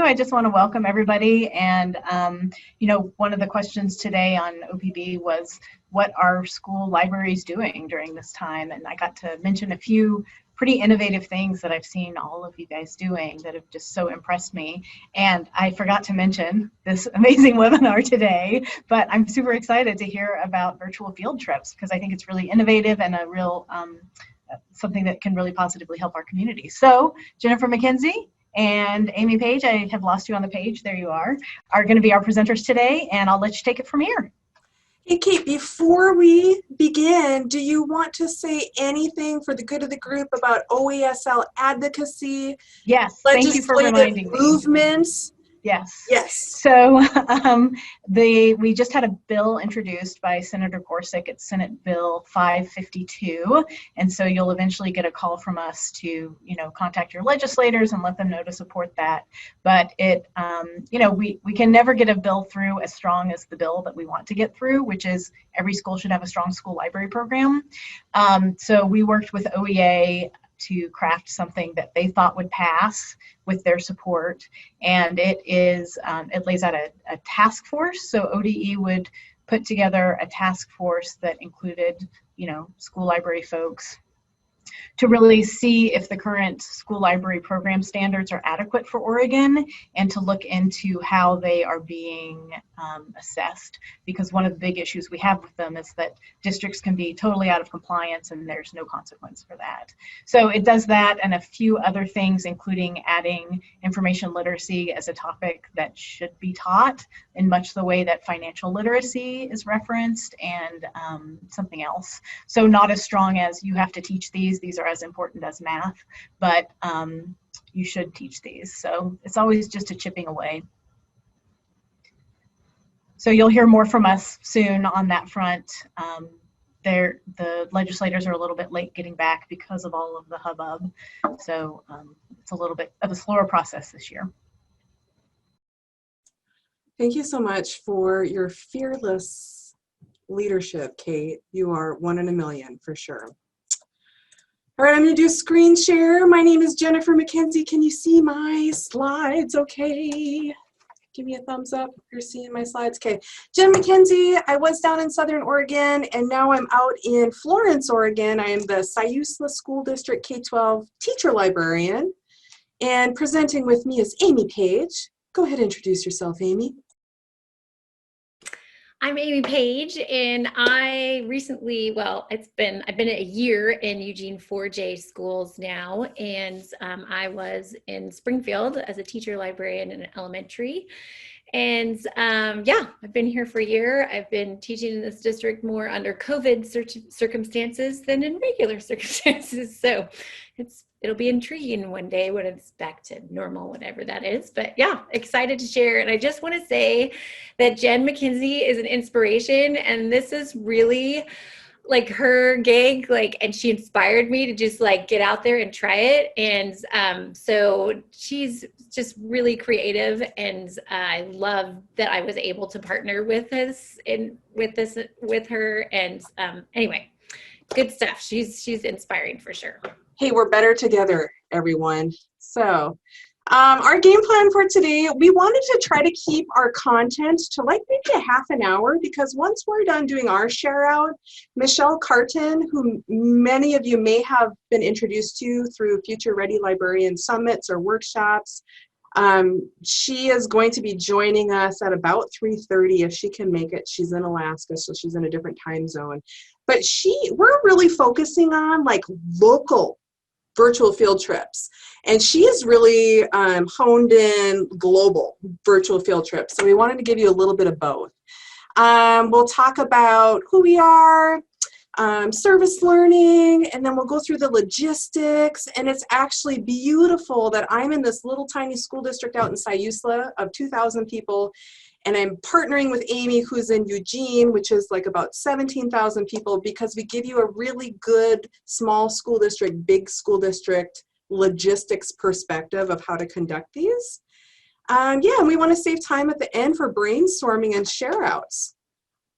too. I just want to welcome everybody. And, one of the questions today on OPB was, what are school libraries doing during this time? And I got to mention a few pretty innovative things that I've seen all of you guys doing that have just so impressed me. And I forgot to mention this amazing webinar today, but I'm super excited to hear about virtual field trips because I think it's really innovative and a real something that can really positively help our community. So Jennifer McKenzie and Amy Page, I have lost you on the page, there you are going to be our presenters today, and I'll let you take it from here. Hey Kate, before we begin, do you want to say anything for the good of the group about OESL advocacy? Yes, thank you for reminding me. Movements? Yes. Yes. So we just had a bill introduced by Senator Gorsuch. It's Senate Bill 552. And so you'll eventually get a call from us to, contact your legislators and let them know to support that. But we can never get a bill through as strong as the bill that we want to get through, which is every school should have a strong school library program. So we worked with OEA to craft something that they thought would pass with their support. And it lays out a task force. So ODE would put together a task force that included, school library folks to really see if the current school library program standards are adequate for Oregon and to look into how they are being assessed. Because one of the big issues we have with them is that districts can be totally out of compliance and there's no consequence for that. So it does that and a few other things, including adding information literacy as a topic that should be taught in much the way that financial literacy is referenced, and something else. So not as strong as you have to teach these are as important as math, but you should teach these. So it's always just a chipping away. So you'll hear more from us soon on that front. The legislators are a little bit late getting back because of all of the hubbub. So it's a little bit of a slower process this year. Thank you so much for your fearless leadership, Kate. You are one in a million for sure. All right, I'm going to do screen share. My name is Jennifer McKenzie. Can you see my slides okay? Give me a thumbs up if you're seeing my slides. Okay, Jen McKenzie. I was down in Southern Oregon, and now I'm out in Florence, Oregon. I am the Siuslaw School District K-12 teacher librarian. And presenting with me is Amy Page. Go ahead and introduce yourself, Amy. I'm Amy Page, and I recently, I've been a year in Eugene 4J schools now, and I was in Springfield as a teacher librarian in elementary. And I've been here for a year. I've been teaching in this district more under COVID circumstances than in regular circumstances. So it'll be intriguing one day when it's back to normal, whatever that is. But yeah, excited to share. And I just want to say that Jen McKenzie is an inspiration, and this is really like her gig, and she inspired me to just get out there and try it. And so she's just really creative, and I love that I was able to partner with her. And anyway, good stuff. She's inspiring for sure. Hey, we're better together, everyone. So our game plan for today, we wanted to try to keep our content to maybe a half an hour, because once we're done doing our share out, Michelle Carton, who many of you may have been introduced to through Future Ready Librarian Summits or workshops, she is going to be joining us at about 3:30 if she can make it. She's in Alaska, so she's in a different time zone. But we're really focusing on local virtual field trips. And she is really honed in global virtual field trips. So we wanted to give you a little bit of both. We'll talk about who we are, service learning, and then we'll go through the logistics. And it's actually beautiful that I'm in this little tiny school district out in Siuslaw of 2,000 people. And I'm partnering with Amy, who's in Eugene, which is about 17,000 people, because we give you a really good small school district, big school district logistics perspective of how to conduct these. And we want to save time at the end for brainstorming and share outs.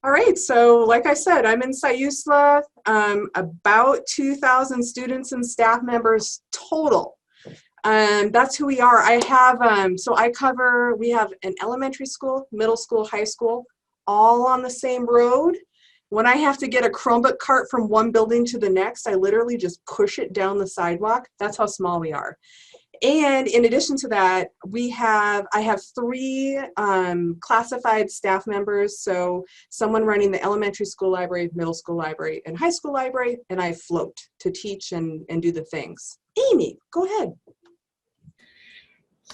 All right, so like I said, I'm in Siuslaw, about 2,000 students and staff members total. That's who we are. I have, so I cover, we have an elementary school, middle school, high school, all on the same road. When I have to get a Chromebook cart from one building to the next, I literally just push it down the sidewalk. That's how small we are. And in addition to that, I have 3 classified staff members. So someone running the elementary school library, middle school library, and high school library, and I float to teach and do the things. Amy, go ahead.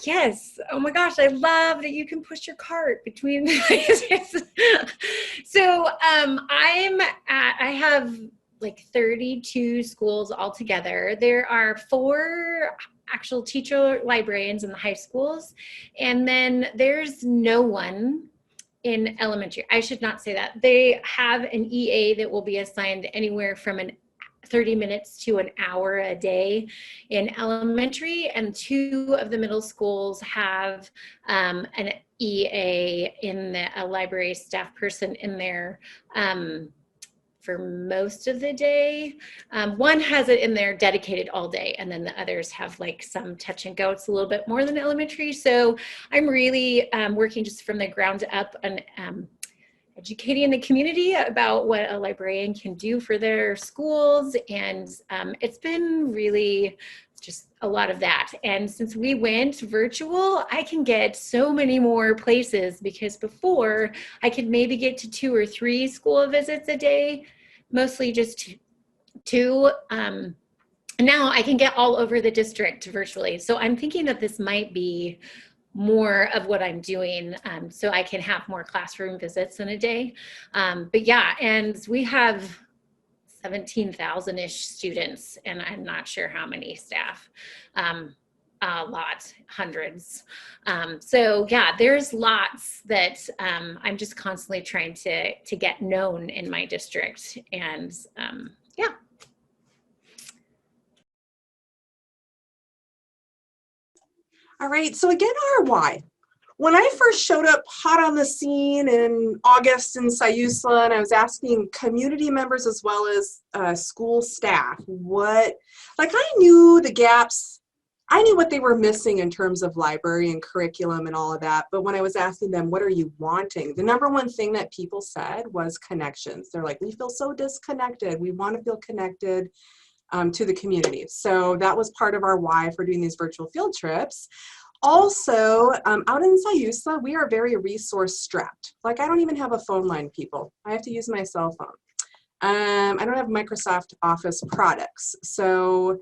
Yes. Oh my gosh, I love that you can push your cart between. So I have like 32 schools altogether. There are 4 actual teacher librarians in the high schools, and then there's no one in elementary. I should not say that. They have an EA that will be assigned anywhere from 30 minutes to an hour a day in elementary, and 2 of the middle schools have an EA a library staff person in there for most of the day. One has it in there dedicated all day, and then the others have like some touch and go. It's a little bit more than elementary. So I'm really working just from the ground up and educating the community about what a librarian can do for their schools. And it's been really just a lot of that. And since we went virtual, I can get so many more places, because before I could maybe get to 2 or 3 school visits a day, mostly just 2. Now I can get all over the district virtually. So I'm thinking that this might be more of what I'm doing, so I can have more classroom visits in a day. But yeah, and we have 17,000-ish students, and I'm not sure how many staff. A lot, hundreds. So yeah, there's lots that I'm just constantly trying to get known in my district, and yeah. All right, so again, our why. When I first showed up hot on the scene in August in Sayusla, and I was asking community members as well as school staff I knew the gaps, I knew what they were missing in terms of library and curriculum and all of that, but when I was asking them, what are you wanting? The number one thing that people said was connections. They're like, we feel so disconnected. We want to feel connected to the community. So that was part of our why for doing these virtual field trips. Also, out in Sayusla, we are very resource strapped. Like, I don't even have a phone line, people. I have to use my cell phone. I don't have Microsoft Office products. So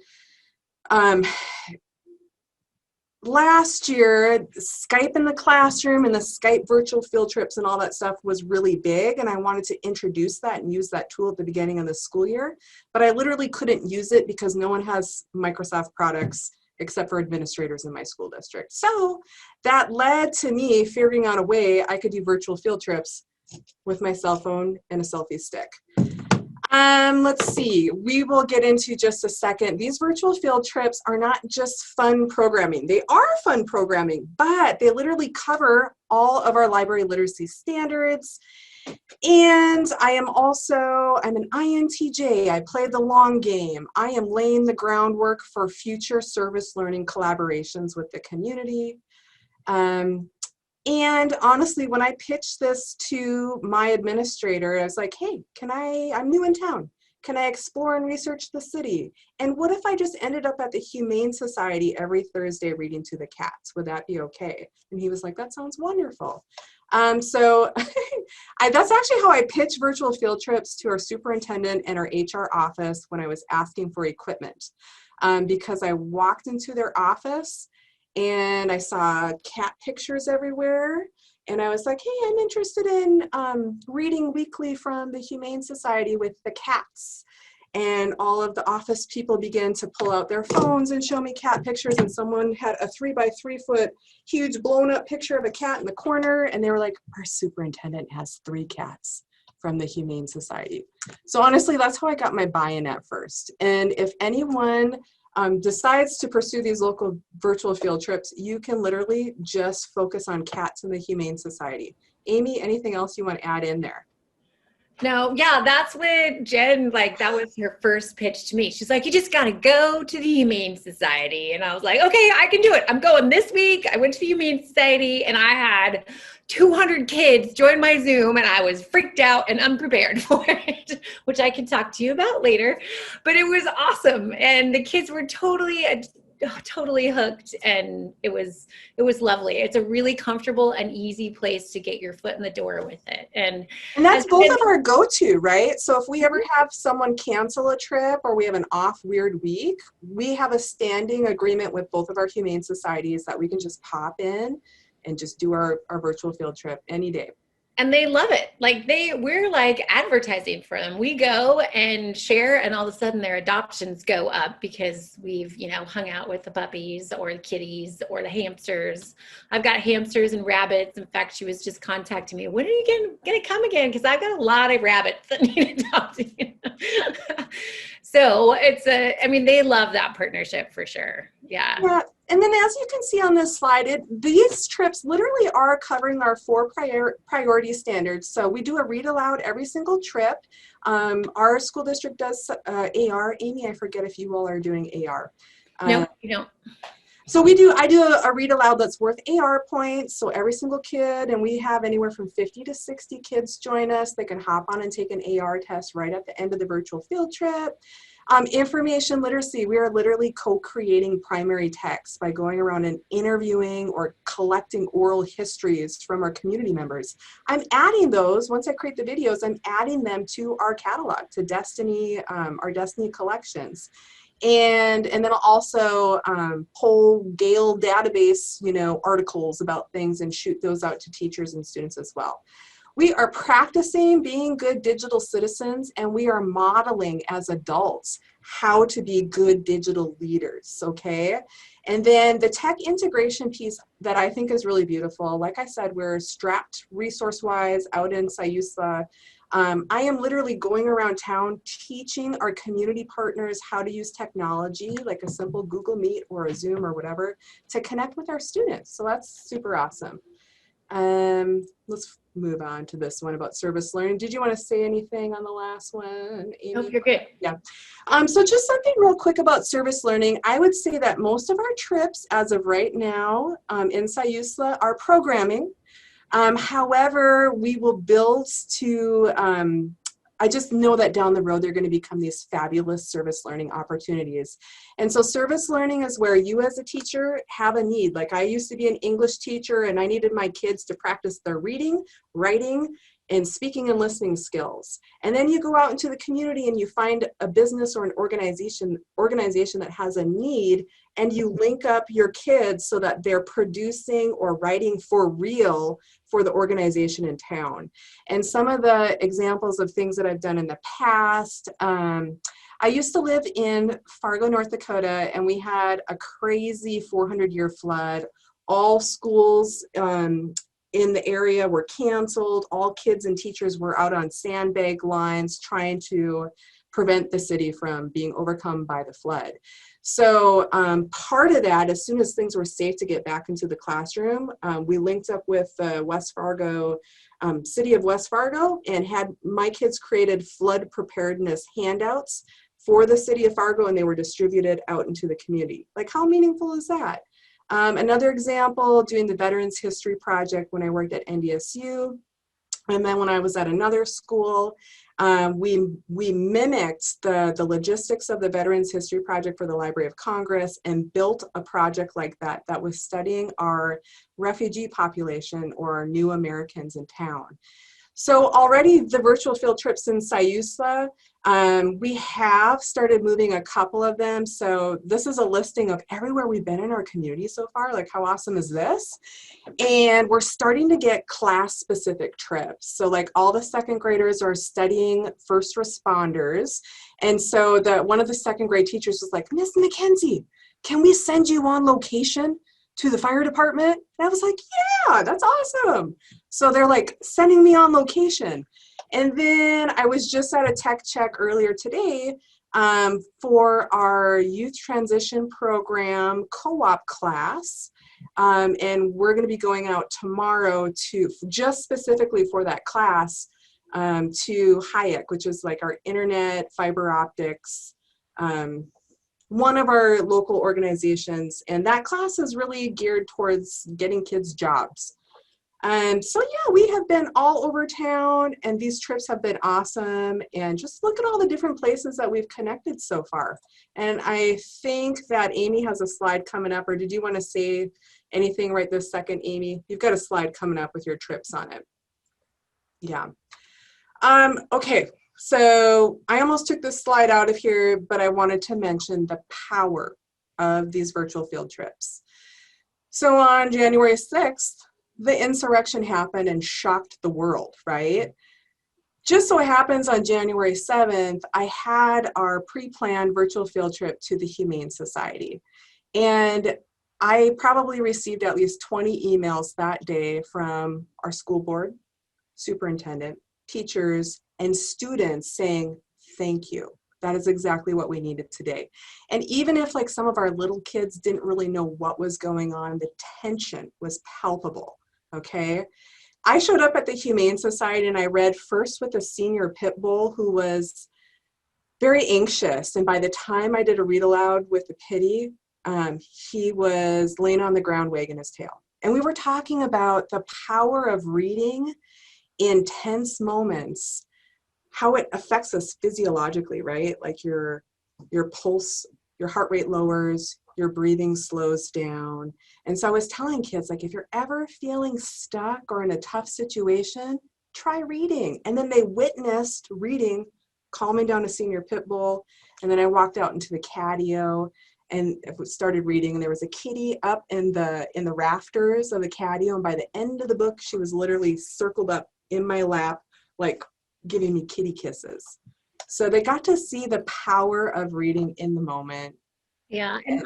last year, Skype in the classroom and the Skype virtual field trips and all that stuff was really big, and I wanted to introduce that and use that tool at the beginning of the school year, but I literally couldn't use it because no one has Microsoft products except for administrators in my school district. So that led to me figuring out a way I could do virtual field trips with my cell phone and a selfie stick. Let's see, we will get into just a second. These virtual field trips are not just fun programming. They are fun programming, but they literally cover all of our library literacy standards. And I'm an INTJ. I play the long game. I am laying the groundwork for future service learning collaborations with the community. And honestly, when I pitched this to my administrator, I was like, hey, I'm new in town. Can I explore and research the city? And what if I just ended up at the Humane Society every Thursday reading to the cats? Would that be okay? And he was like, that sounds wonderful. So that's actually how I pitched virtual field trips to our superintendent and our HR office when I was asking for equipment. Because I walked into their office and I saw cat pictures everywhere. And I was like, hey, I'm interested in reading weekly from the Humane Society with the cats. And all of the office people began to pull out their phones and show me cat pictures. And someone had a 3-by-3 foot huge blown up picture of a cat in the corner. And they were like, our superintendent has 3 cats from the Humane Society. So honestly, that's how I got my buy-in at first. And if anyone decides to pursue these local virtual field trips, you can literally just focus on cats in the Humane Society. Amy, anything else you want to add in there? No, yeah, that's when Jen, like, that was her first pitch to me. She's like, you just got to go to the Humane Society. And I was like, okay, I can do it. I'm going this week. I went to the Humane Society and I had 200 kids join my Zoom and I was freaked out and unprepared for it, which I can talk to you about later. But it was awesome. And the kids were totally hooked, and it was lovely. It's a really comfortable and easy place to get your foot in the door with it. And that's both of our go-to, right? So if we ever have someone cancel a trip or we have an off weird week, we have a standing agreement with both of our humane societies that we can just pop in and just do our virtual field trip any day. And they love it. Like we're like advertising for them. We go and share, and all of a sudden their adoptions go up because we've, hung out with the puppies or the kitties or the hamsters. I've got hamsters and rabbits. In fact, she was just contacting me. When are you going to come again? Because I've got a lot of rabbits that need adopting. So they love that partnership for sure. Yeah. Yeah. And then as you can see on this slide, these trips literally are covering our 4 priority standards. So we do a read aloud every single trip. Our school district does AR. Amy, I forget if you all are doing AR. No, you don't. So I do a read aloud that's worth AR points. So every single kid, and we have anywhere from 50 to 60 kids join us. They can hop on and take an AR test right at the end of the virtual field trip. Information literacy, we are literally co-creating primary text by going around and interviewing or collecting oral histories from our community members. I'm adding those, once I create the videos, I'm adding them to our catalog, to Destiny, our Destiny collections. And then I'll also pull Gale database, articles about things and shoot those out to teachers and students as well. We are practicing being good digital citizens, and we are modeling as adults how to be good digital leaders, okay? And then the tech integration piece that I think is really beautiful, like I said, we're strapped resource-wise out in Sayusla. I am literally going around town teaching our community partners how to use technology, like a simple Google Meet or a Zoom or whatever, to connect with our students. So that's super awesome. Let's move on to this one about service learning. Did you want to say anything on the last one, Amy? Nope, you're good. Yeah. So just something real quick about service learning. I would say that most of our trips as of right now in Sayusla are programming. However, we will build to, I just know that down the road, they're going to become these fabulous service learning opportunities. And so service learning is where you as a teacher have a need. Like I used to be an English teacher and I needed my kids to practice their reading, writing, and speaking and listening skills. And then you go out into the community and you find a business or an organization that has a need, and you link up your kids so that they're producing or writing for real for the organization in town. And some of the examples of things that I've done in the past, I used to live in Fargo, North Dakota, and we had a crazy 400-year flood. All schools in the area were canceled. All kids and teachers were out on sandbag lines trying to prevent the city from being overcome by the flood. So part of that, as soon as things were safe to get back into the classroom, we linked up with the West Fargo, City of West Fargo, and had my kids created flood preparedness handouts for the City of Fargo, and they were distributed out into the community. Like, how meaningful is that? Another example, doing the Veterans History Project when I worked at NDSU. And then when I was at another school, we mimicked the logistics of the Veterans History Project for the Library of Congress and built a project like that that was studying our refugee population or our new Americans in town. So already the virtual field trips in Sayusla, we have started moving a couple of them. So this is a listing of everywhere we've been in our community so far. Like, how awesome is this? And we're starting to get class-specific trips. So like all the second graders are studying first responders. And so one of the second grade teachers was like, Miss McKenzie, can we send you on location to the fire department? And I was like, yeah, that's awesome. So they're like sending me on location. And then I was just at a tech check earlier today for our youth transition program co-op class. And we're going to be going out tomorrow to just specifically for that class to Hayek, which is like our internet fiber optics, one of our local organizations. And that class is really geared towards getting kids jobs. So yeah, we have been all over town, and these trips have been awesome. And just look at all the different places that we've connected so far. And I think that Amy has a slide coming up, or did you want to say anything right this second, Amy? You've got a slide coming up with your trips on it. Yeah. Okay, so I almost took this slide out of here, but I wanted to mention the power of these virtual field trips. So on January 6th, the insurrection happened and shocked the world, right? Just so it happens on January 7th, I had our pre-planned virtual field trip to the Humane Society. And I probably received at least 20 emails that day from our school board, superintendent, teachers, and students saying, thank you. That is exactly what we needed today. And even if like some of our little kids didn't really know what was going on, the tension was palpable, okay? I showed up at the Humane Society and I read first with a senior pit bull who was very anxious. And by the time I did a read aloud with the pitty, he was laying on the ground wagging his tail. And we were talking about the power of reading in tense moments, how it affects us physiologically, right? Like your pulse, your heart rate lowers, your breathing slows down. And so I was telling kids, like, if you're ever feeling stuck or in a tough situation, try reading. And then they witnessed reading calming down a senior pit bull. And then I walked out into the catio and started reading, and there was a kitty up in the rafters of the catio. And by the end of the book, she was literally circled up in my lap, like giving me kitty kisses. So they got to see the power of reading in the moment. Yeah, and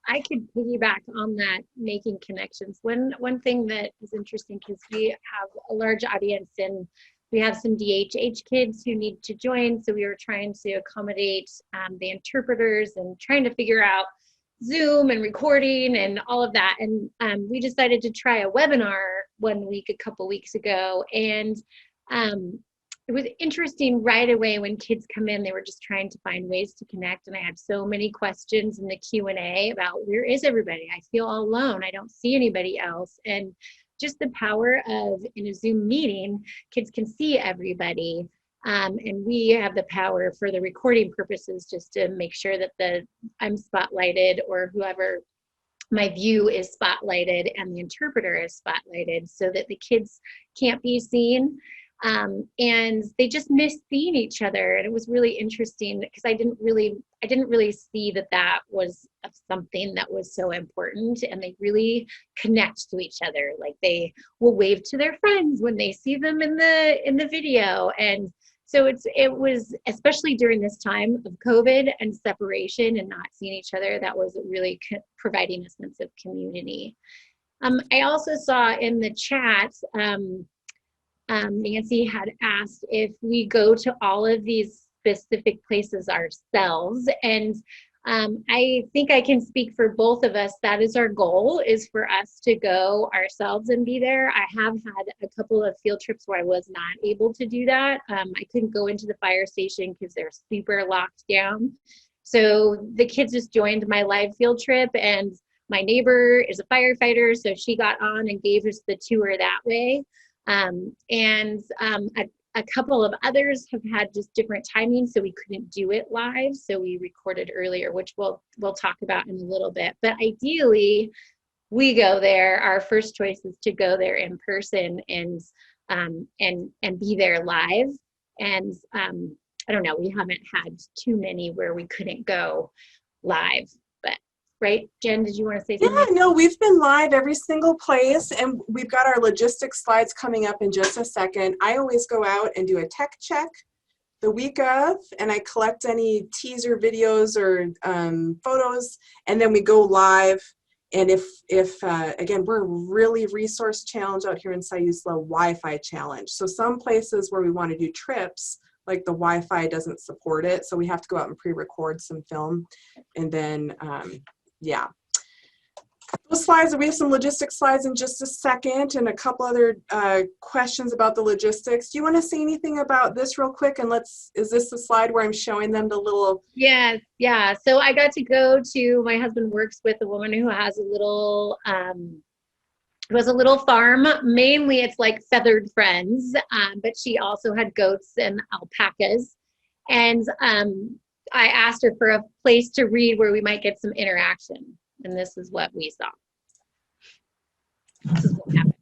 I could piggyback on that, making connections. One thing that is interesting, because we have a large audience and we have some DHH kids who need to join, so we were trying to accommodate the interpreters and trying to figure out Zoom and recording and all of that. And we decided to try a webinar one week, a couple weeks ago, and it was interesting right away when kids come in. They were just trying to find ways to connect, and I had so many questions in the Q&A about where is everybody? I feel all alone. I don't see anybody else. And just the power of, in a Zoom meeting, kids can see everybody. And we have the power for the recording purposes just to make sure that I'm spotlighted, or whoever my view is spotlighted and the interpreter is spotlighted, so that the kids can't be seen. And they just miss seeing each other. And it was really interesting because I didn't really see that was something that was so important. And they really connect to each other. Like they will wave to their friends when they see them in the video. And so it was, especially during this time of COVID and separation and not seeing each other, that was really providing a sense of community. I also saw in the chat, Nancy had asked if we go to all of these specific places ourselves. And I think I can speak for both of us. That is our goal, is for us to go ourselves and be there. I have had a couple of field trips where I was not able to do that. I couldn't go into the fire station because they're super locked down. So the kids just joined my live field trip, and my neighbor is a firefighter, so she got on and gave us the tour that way. A couple of others have had just different timings, so we couldn't do it live. So we recorded earlier, which we'll talk about in a little bit. But ideally, we go there. Our first choice is to go there in person and be there live. And I don't know, we haven't had too many where we couldn't go live. Right, Jen, did you want to say something? Yeah, no, we've been live every single place, and we've got our logistics slides coming up in just a second. I always go out and do a tech check the week of, and I collect any teaser videos or photos, and then we go live. And if again, we're really resource challenged out here in Siuslaw, Wi-Fi challenge. So some places where we want to do trips, like the Wi-Fi doesn't support it, so we have to go out and pre-record some film, and then yeah. Those slides, we have some logistics slides in just a second and a couple other questions about the logistics. Do you want to say anything about this real quick? And is this the slide where I'm showing them the little? Yes, yeah. So I got to go to, my husband works with a woman who has a little, farm. Mainly it's like feathered friends, but she also had goats and alpacas. And I asked her for a place to read where we might get some interaction. And this is what we saw. This is what happened.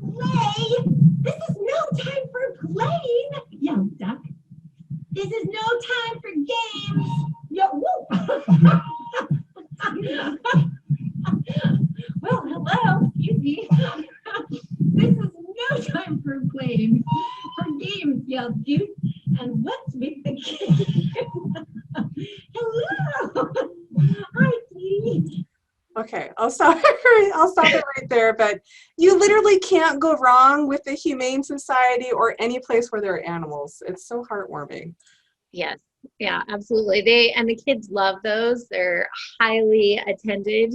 Play? This is no time for playing, young duck. This is no time for games. Yo, whoop. Well, hello, excuse me. This is no time for playing. For games, yelled Goose. And what's with the game? Hello. Hi, sweetie. Okay, I'll stop it right there. But you literally can't go wrong with the Humane Society or any place where there are animals. It's so heartwarming. Yes, yeah, absolutely. The kids love those. They're highly attended,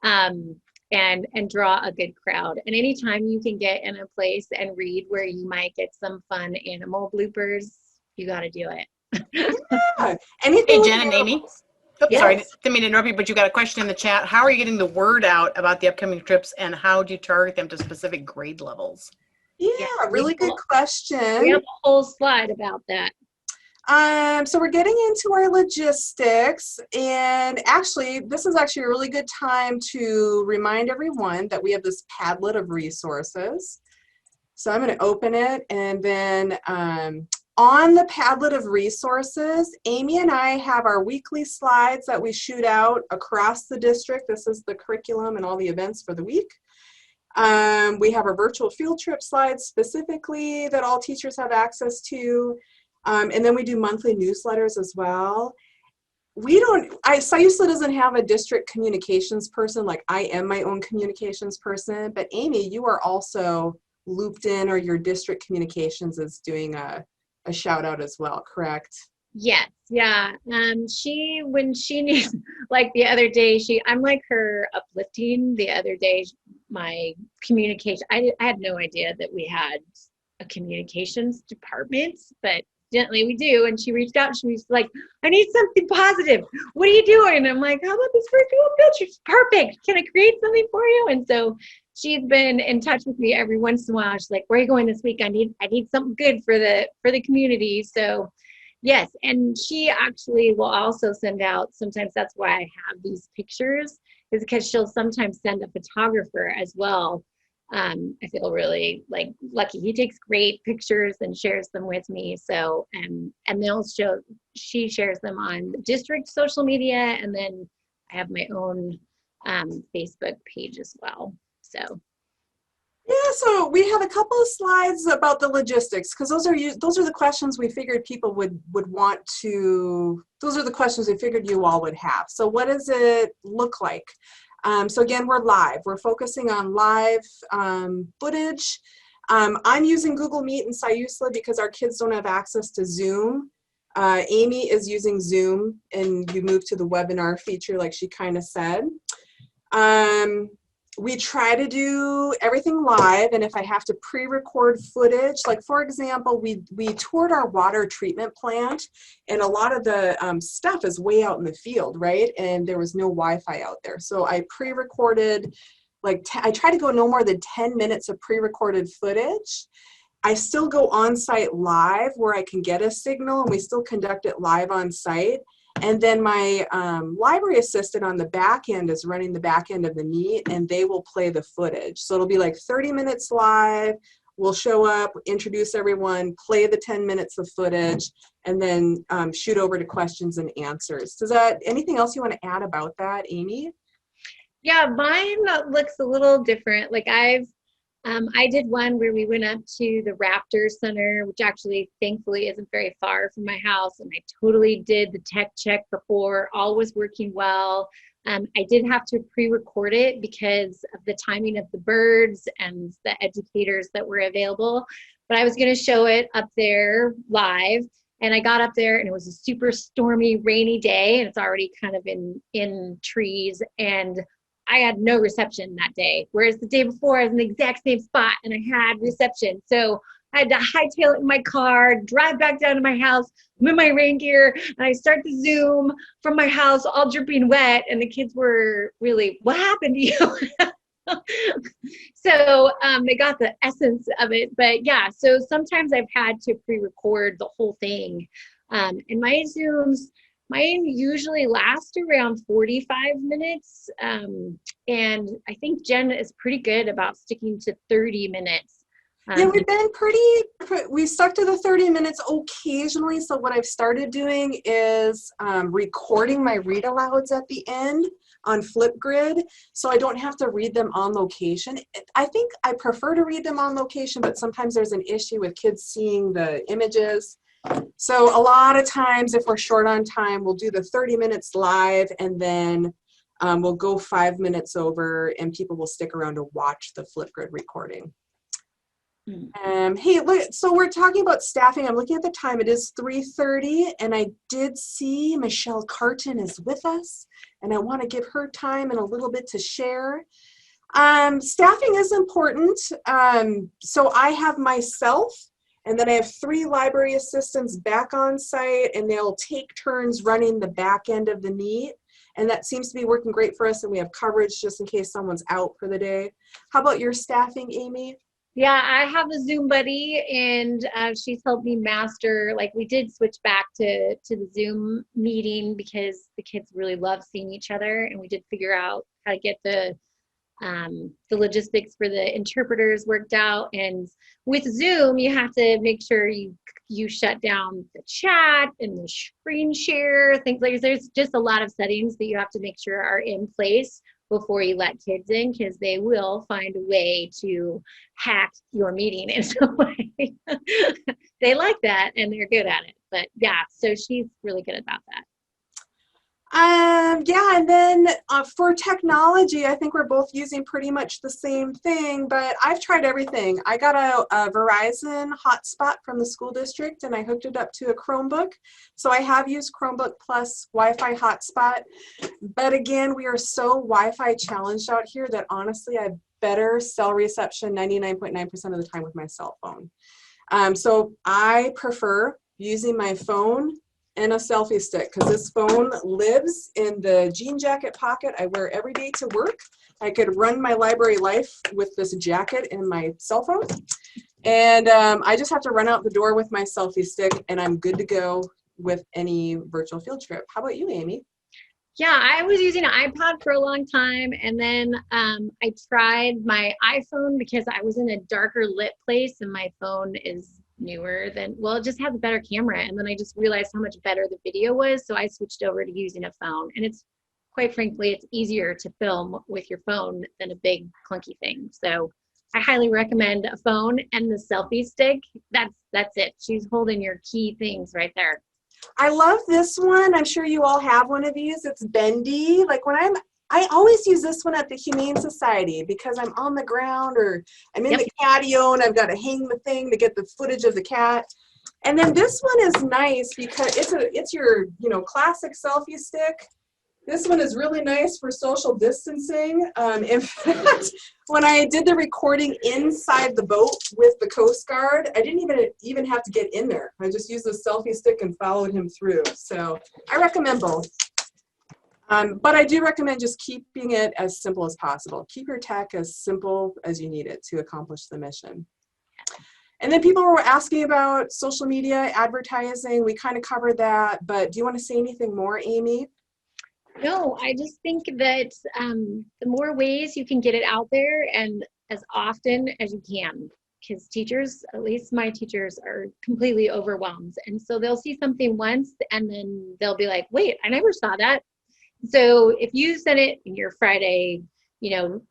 and draw a good crowd. And anytime you can get in a place and read where you might get some fun animal bloopers, you got to do it. Yeah. Anything Hey, Jen and Amy. Oops, Yes. Sorry, didn't mean to interrupt you, but you got a question in the chat. How are you getting the word out about the upcoming trips, and how do you target them to specific grade levels? Yeah, Yeah, really good question. We have a whole slide about that. So we're getting into our logistics, and actually, this is actually a really good time to remind everyone that we have this Padlet of resources. So I'm going to open it, and then on the Padlet of resources, Amy and I have our weekly slides that we shoot out across the district. This is the curriculum and all the events for the week. We have our virtual field trip slides specifically that all teachers have access to. And then we do monthly newsletters as well. SciUSLA doesn't have a district communications person, like I am my own communications person, but Amy, you are also looped in, or your district communications is doing a shout out as well, correct? Yes, yeah. When she needs, like the other day, I'm like her uplifting. The other day, my communication, I had no idea that we had a communications department, but gently we do. And she reached out and she was like, I need something positive. What are you doing? And I'm like, how about this virtual picture? It's perfect. Can I create something for you? And so she's been in touch with me every once in a while. She's like, where are you going this week? I need something good for the community. So yes. And she actually will also send out, sometimes that's why I have these pictures, is because she'll sometimes send a photographer as well. I feel really like lucky. He takes great pictures and shares them with me. So, and she shares them on the district social media. And then I have my own Facebook page as well. So. Yeah, so we have a couple of slides about the logistics, because those are the questions we figured people would want to, those are the questions we figured you all would have. So what does it look like? So again, we're live. We're focusing on live footage. I'm using Google Meet and SciUSLA because our kids don't have access to Zoom. Amy is using Zoom, and you move to the webinar feature like she kind of said. We try to do everything live, and if I have to pre-record footage, like for example, we toured our water treatment plant, and a lot of the stuff is way out in the field, right? And there was no Wi-Fi out there. So I pre-recorded, like I try to go no more than 10 minutes of pre-recorded footage. I still go on site live where I can get a signal, and we still conduct it live on site. And then my library assistant on the back end is running the back end of the meet, and they will play the footage. So it'll be like 30 minutes live. We'll show up, introduce everyone, play the 10 minutes of footage, and then shoot over to questions and answers. Anything else you want to add about that, Amy? Yeah, mine looks a little different. Like I did one where we went up to the Raptor Center, which actually thankfully isn't very far from my house. And I totally did the tech check before, all was working well. I did have to pre-record it because of the timing of the birds and the educators that were available. But I was going to show it up there live. And I got up there and it was a super stormy, rainy day, and it's already kind of in trees. And I had no reception that day. Whereas the day before I was in the exact same spot and I had reception. So I had to hightail it in my car, drive back down to my house, I'm in my rain gear, and I start the Zoom from my house, all dripping wet. And the kids were really, what happened to you? So they got the essence of it. But yeah, so sometimes I've had to pre-record the whole thing. And my Zooms, mine usually last around 45 minutes. And I think Jen is pretty good about sticking to 30 minutes. Yeah, we've been we stuck to the 30 minutes occasionally. So what I've started doing is recording my read alouds at the end on Flipgrid, so I don't have to read them on location. I think I prefer to read them on location, but sometimes there's an issue with kids seeing the images. So a lot of times if we're short on time, we'll do the 30 minutes live, and then we'll go 5 minutes over and people will stick around to watch the Flipgrid recording. Hey, look, so we're talking about staffing. I'm looking at the time. It is 3:30, and I did see Michelle Carton is with us, and I want to give her time and a little bit to share. Staffing is important. So I have myself, and then I have 3 library assistants back on site, and they'll take turns running the back end of the meet. And that seems to be working great for us, and we have coverage just in case someone's out for the day. How about your staffing, Amy? Yeah, I have a Zoom buddy, and she's helped me master, like we did switch back to the Zoom meeting because the kids really love seeing each other, and we did figure out how to get the logistics for the interpreters worked out. And with Zoom, you have to make sure you shut down the chat and the screen share, things like there's just a lot of settings that you have to make sure are in place before you let kids in, because they will find a way to hack your meeting in some way. They like that and they're good at it. But yeah, so she's really good about that. Yeah, and then for technology, I think we're both using pretty much the same thing, but I've tried everything. I got a Verizon hotspot from the school district, and I hooked it up to a Chromebook. So I have used Chromebook plus Wi-Fi hotspot, but again, we are so Wi-Fi challenged out here that honestly, I better cell reception 99.9% of the time with my cell phone. So I prefer using my phone and a selfie stick, because this phone lives in the jean jacket pocket I wear every day to work. I could run my library life with this jacket and my cell phone, and I just have to run out the door with my selfie stick, and I'm good to go with any virtual field trip. How about you, Amy? Yeah, I was using an iPod for a long time, and then I tried my iPhone because I was in a darker lit place, and my phone is newer than, well, it just has a better camera, and then I just realized how much better the video was, so I switched over to using a phone. And it's, quite frankly, it's easier to film with your phone than a big clunky thing. So I highly recommend a phone and the selfie stick. That's it. She's holding your key things right there. I love this one. I'm sure you all have one of these. It's bendy. Like I always use this one at the Humane Society because I'm on the ground or I'm in the catio and I've got to hang the thing to get the footage of the cat. And then this one is nice because it's your classic selfie stick. This one is really nice for social distancing. In fact, when I did the recording inside the boat with the Coast Guard, I didn't even have to get in there. I just used the selfie stick and followed him through. So I recommend both. But I do recommend just keeping it as simple as possible. Keep your tech as simple as you need it to accomplish the mission. And then people were asking about social media, advertising. We kind of covered that, but do you want to say anything more, Amy? No, I just think that the more ways you can get it out there and as often as you can, because teachers, at least my teachers, are completely overwhelmed. And so they'll see something once and then they'll be like, wait, I never saw that. So if you send it in your Friday,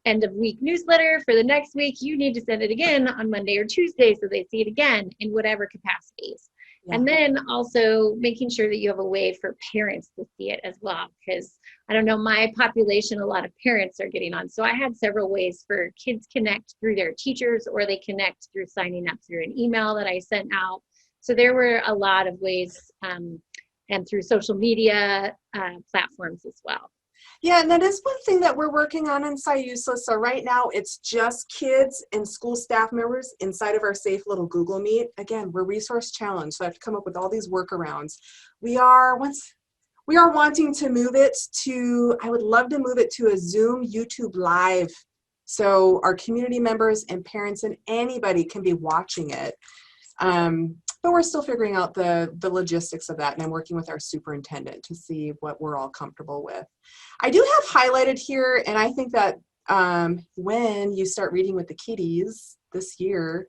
end of week newsletter for the next week, you need to send it again on Monday or Tuesday so they see it again in whatever capacities. Yeah. And then also making sure that you have a way for parents to see it as well, because I don't know, my population, a lot of parents are getting on. So I had several ways for kids connect through their teachers, or they connect through signing up through an email that I sent out. So there were a lot of ways, and through social media platforms as well. Yeah, and that is one thing that we're working on in SciUSA. So right now it's just kids and school staff members inside of our safe little Google Meet. Again, we're resource challenged, so I have to come up with all these workarounds. We are wanting to move it to, I would love to move it to a Zoom YouTube Live. So our community members and parents and anybody can be watching it. But we're still figuring out the logistics of that, and I'm working with our superintendent to see what we're all comfortable with. I do have highlighted here, and I think that when you start reading with the kiddies this year,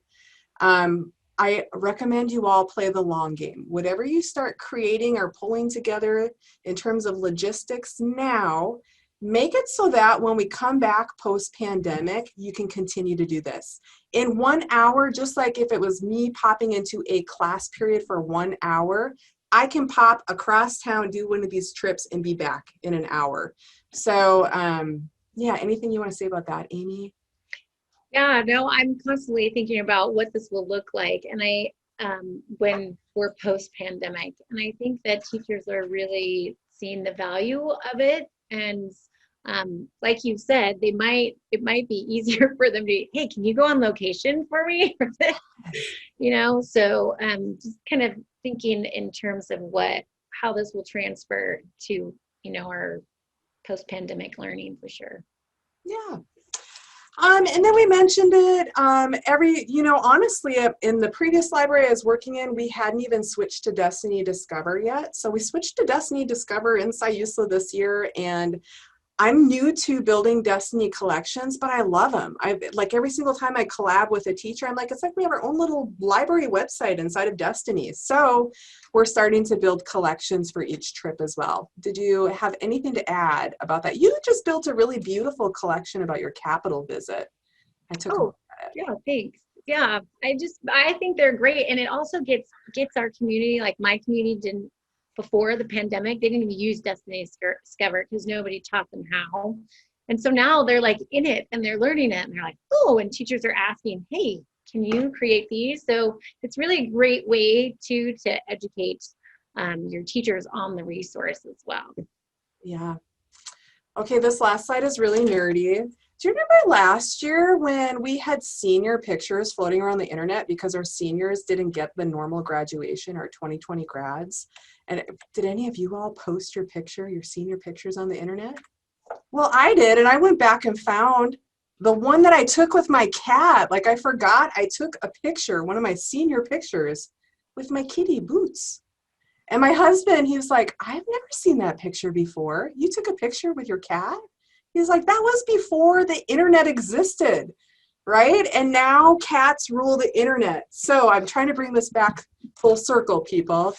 I recommend you all play the long game. Whatever you start creating or pulling together in terms of logistics now, make it so that when we come back post-pandemic, you can continue to do this. In 1 hour, just like if it was me popping into a class period for 1 hour, I can pop across town, do one of these trips, and be back in an hour. So yeah, anything you want to say about that, Amy? Yeah, no, I'm constantly thinking about what this will look like, and when we're post-pandemic, and I think that teachers are really seeing the value of it. And like you said, it might be easier for them to, hey, can you go on location for me? So just kind of thinking in terms of how this will transfer to, our post-pandemic learning for sure. Yeah. And then we mentioned it honestly, in the previous library I was working in, we hadn't even switched to Destiny Discover yet. So we switched to Destiny Discover in SciUSA this year, and I'm new to building Destiny collections, but I love them. Like every single time I collab with a teacher, I'm like, it's like we have our own little library website inside of Destiny. So we're starting to build collections for each trip as well. Did you have anything to add about that? You just built a really beautiful collection about your Capitol visit. I took a look at it. Yeah, thanks. Yeah, I think they're great, and it also gets our community, like my community didn't. Before the pandemic, they didn't even use Destiny Discover because nobody taught them how. And so now they're like in it and they're learning it, and they're like, oh, and teachers are asking, hey, can you create these? So it's really a great way to educate your teachers on the resource as well. Yeah. Okay, this last slide is really nerdy. Do you remember last year when we had senior pictures floating around the internet because our seniors didn't get the normal graduation, or 2020 grads? And did any of you all post your senior pictures on the internet? Well, I did, and I went back and found the one that I took with my cat. Like, I forgot I took a picture, one of my senior pictures, with my kitty Boots. And my husband, he was like, I've never seen that picture before. You took a picture with your cat? He was like, that was before the internet existed, right? And now cats rule the internet. So I'm trying to bring this back full circle, people.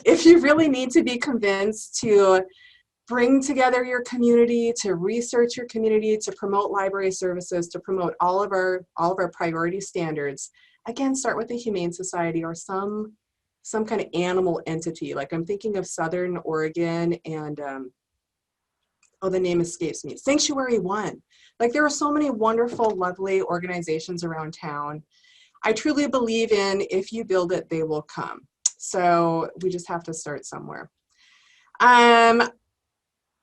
If you really need to be convinced to bring together your community, to research your community, to promote library services, to promote all of our priority standards, again, start with the Humane Society or some kind of animal entity. Like I'm thinking of Southern Oregon and the name escapes me, Sanctuary One. Like there are so many wonderful, lovely organizations around town. I truly believe in if you build it, they will come. So we just have to start somewhere. Because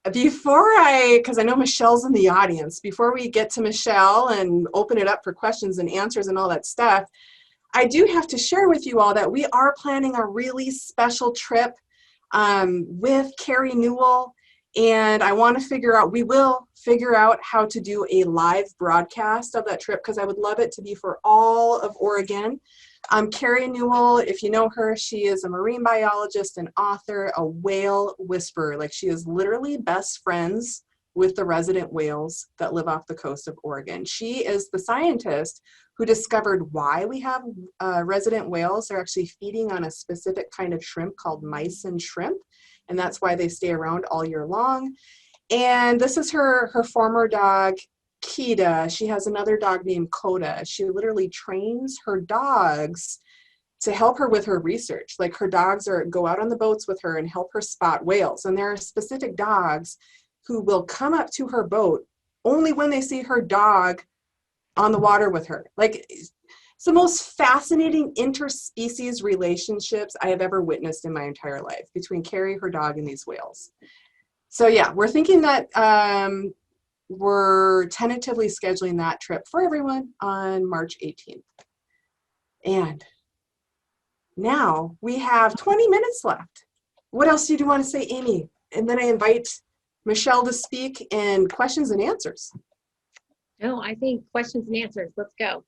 I know Michelle's in the audience, before we get to Michelle and open it up for questions and answers and all that stuff, I do have to share with you all that we are planning a really special trip with Carrie Newell. And we will figure out how to do a live broadcast of that trip, because I would love it to be for all of Oregon. Carrie Newell, if you know her, she is a marine biologist, an author, a whale whisperer. Like she is literally best friends with the resident whales that live off the coast of Oregon. She is the scientist who discovered why we have resident whales. They're actually feeding on a specific kind of shrimp called mysin shrimp, and that's why they stay around all year long. And this is her former dog, Kita. She has another dog named Coda. She literally trains her dogs to help her with her research. Like her dogs go out on the boats with her and help her spot whales. And there are specific dogs who will come up to her boat only when they see her dog on the water with her. Like it's the most fascinating interspecies relationships I have ever witnessed in my entire life between Carrie, her dog, and these whales. So yeah, we're thinking that we're tentatively scheduling that trip for everyone on March 18th. And now we have 20 minutes left. What else did you want to say, Amy? And then I invite Michelle to speak and questions and answers. No, I think questions and answers. Let's go.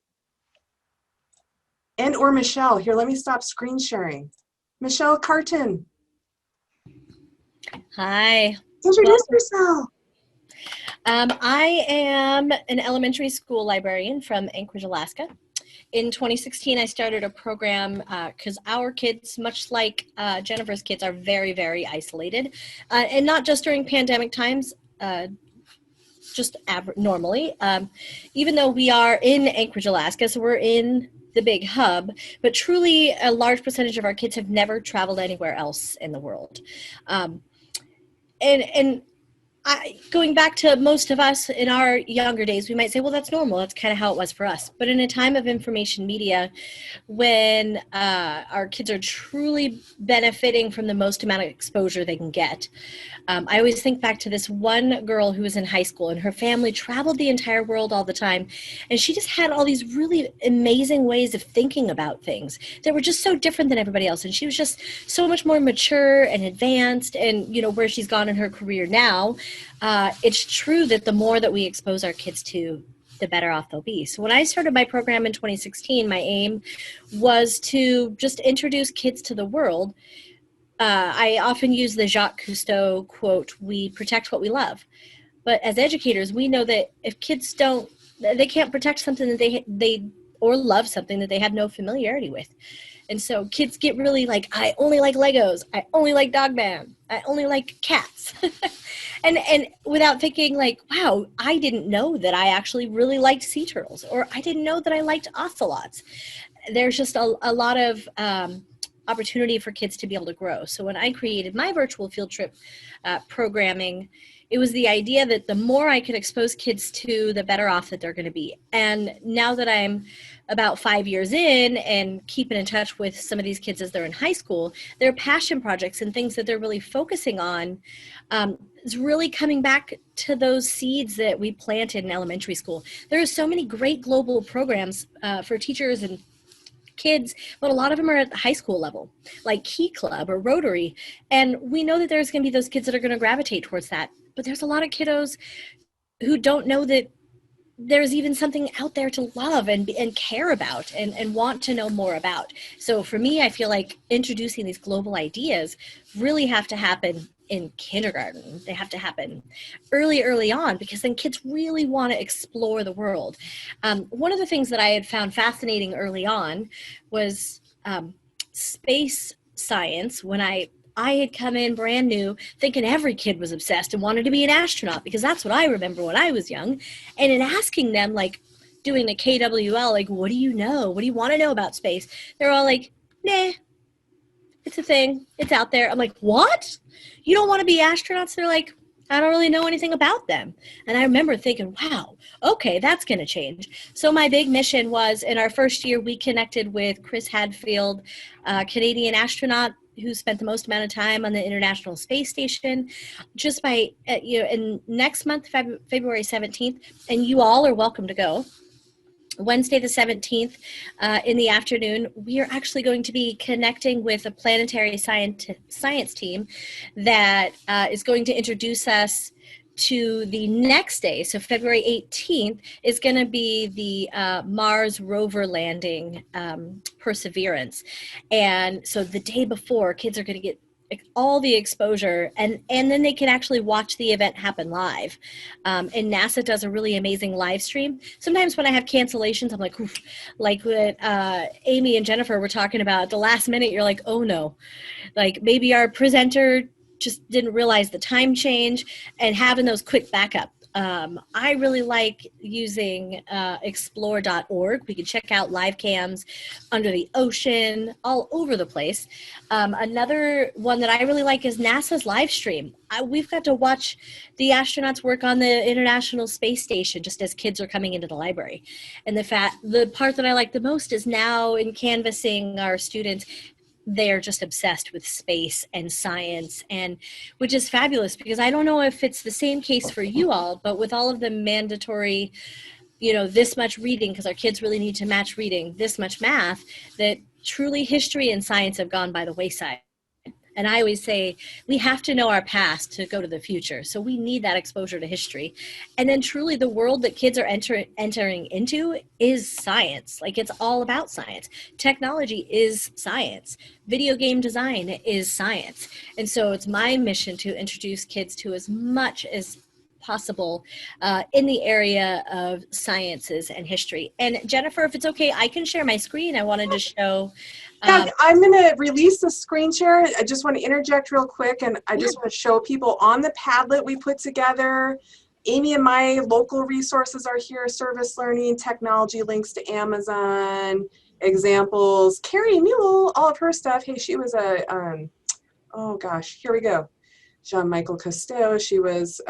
And or Michelle. Here, let me stop screen sharing. Michelle Carton. Hi. Introduce yourself. I am an elementary school librarian from Anchorage, Alaska. In 2016, I started a program because our kids, much like Jennifer's kids, are very, very isolated. And not just during pandemic times, just normally. Even though we are in Anchorage, Alaska, so we're in the big hub, but truly a large percentage of our kids have never traveled anywhere else in the world. Going back to most of us in our younger days, we might say, well, that's normal. That's kind of how it was for us. But in a time of information media, when our kids are truly benefiting from the most amount of exposure they can get, I always think back to this one girl who was in high school, and her family traveled the entire world all the time. And she just had all these really amazing ways of thinking about things that were just so different than everybody else. And she was just so much more mature and advanced, and, you know, where she's gone in her career now. It's true that the more that we expose our kids to, the better off they'll be. So when I started my program in 2016, my aim was to just introduce kids to the world. I often use the Jacques Cousteau quote, "We protect what we love." But as educators, we know that if kids they can't protect something that they or love something that they have no familiarity with. And so kids get really like, I only like Legos. I only like Dog Man. I only like cats. and without thinking like, wow, I didn't know that I actually really liked sea turtles, or I didn't know that I liked ocelots. There's just a lot of opportunity for kids to be able to grow. So when I created my virtual field trip programming, it was the idea that the more I could expose kids to, the better off that they're going to be. And now that I'm about 5 years in and keeping in touch with some of these kids as they're in high school, their passion projects and things that they're really focusing on is really coming back to those seeds that we planted in elementary school. There are so many great global programs for teachers and kids, but a lot of them are at the high school level, like Key Club or Rotary. And we know that there's going to be those kids that are going to gravitate towards that. But there's a lot of kiddos who don't know that there's even something out there to love and care about and want to know more about. So for me, I feel like introducing these global ideas really have to happen in kindergarten. They have to happen early on, because then kids really want to explore the world. One of the things that I had found fascinating early on was space science. When I had come in brand new thinking every kid was obsessed and wanted to be an astronaut, because that's what I remember when I was young. And in asking them, like doing the KWL, like, what do you know? What do you want to know about space? They're all like, nah, it's a thing. It's out there. I'm like, what? You don't want to be astronauts? They're like, I don't really know anything about them. And I remember thinking, wow, okay, that's going to change. So my big mission was, in our first year, we connected with Chris Hadfield, a Canadian astronaut who spent the most amount of time on the International Space Station, just by, in next month, February 17th, and you all are welcome to go. Wednesday the 17th in the afternoon, we are actually going to be connecting with a planetary science team that is going to introduce us to the next day. So February 18th is going to be the Mars rover landing, Perseverance. And so the day before, kids are going to get all the exposure, and then they can actually watch the event happen live. And NASA does a really amazing live stream. Sometimes when I have cancellations, I'm like, oof, like what Amy and Jennifer were talking about at the last minute, you're like, oh no, like maybe our presenter just didn't realize the time change, and having those quick backup. I really like using explore.org. We can check out live cams under the ocean, all over the place. Another one that I really like is NASA's live stream. We've got to watch the astronauts work on the International Space Station just as kids are coming into the library. And the part that I like the most is now in canvassing our students, they're just obsessed with space and science, and which is fabulous, because I don't know if it's the same case for you all, but with all of the mandatory, this much reading, because our kids really need to match reading, this much math, that truly history and science have gone by the wayside. And I always say we have to know our past to go to the future. So we need that exposure to history. And then truly the world that kids are entering into is science. Like, it's all about science. Technology is science. Video game design is science. And so it's my mission to introduce kids to as much as possible in the area of sciences and history. And Jennifer, if it's okay, I can share my screen. I wanted to show. Yeah, I'm going to release the screen share. I just want to interject real quick, and I just want to show people on the Padlet we put together. Amy and my local resources are here: service learning, technology, links to Amazon, examples. Carrie Mule, all of her stuff. Hey, she was a, oh gosh, here we go. Jean-Michael Cousteau, she was